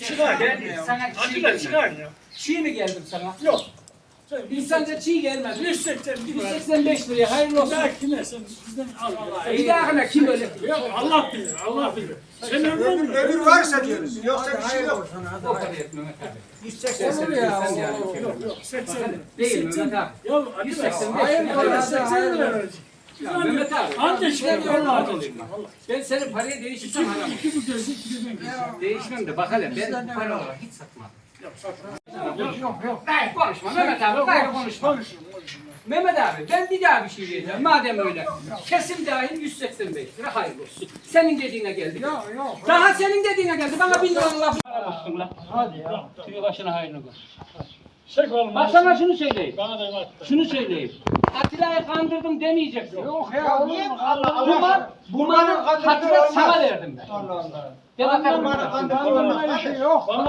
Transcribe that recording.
Çıkar. Sana Çıkar ya. çiğ mi geldim sana? Yok. İnsanca çiğ gelmedi. 185 liraya hayırlı olsun. Daha kime sen bizden al. Bir dahakine kim öyle? Yok Allah bilir. Allah bilir. Sen Öbür varsa diyoruz. Yoksa bir şey yok. O kadar et Mehmet abi. 180 Olur ya. Yok yok 80 lira. Değil Mehmet abi. Ya arkadaş 185 hayır lira. 80 lira verecek. Ya Mehmet abi. Anca çıkar vallahi alayım. Ben senin parayı değiştirsem haram. İki bu gözü iki gözden geçiyor. Değişmem de bak hele ben bu para olarak hiç satmam. Yok. Hayır konuşma Mehmet abi. Hayır konuşma. Mehmet abi ben bir daha bir şey diyeceğim. Madem öyle. Kesim dahil 185 lira hayırlı olsun. Senin dediğine geldi. Yok. Daha senin dediğine geldi. Bana 1000 liranın lafı. Hadi ya. Tüyü başına hayırlı olsun. Çek oğlum. Bak sana şunu söyleyeyim. Bana da bak. Şunu söyleyeyim. Atilla'yı kandırdım demeyeceksin. Yok ya olur mu? Bu malın hatırına sana verdim ben. Allah Allah. Gel bakalım. Bana kandırma. Yok.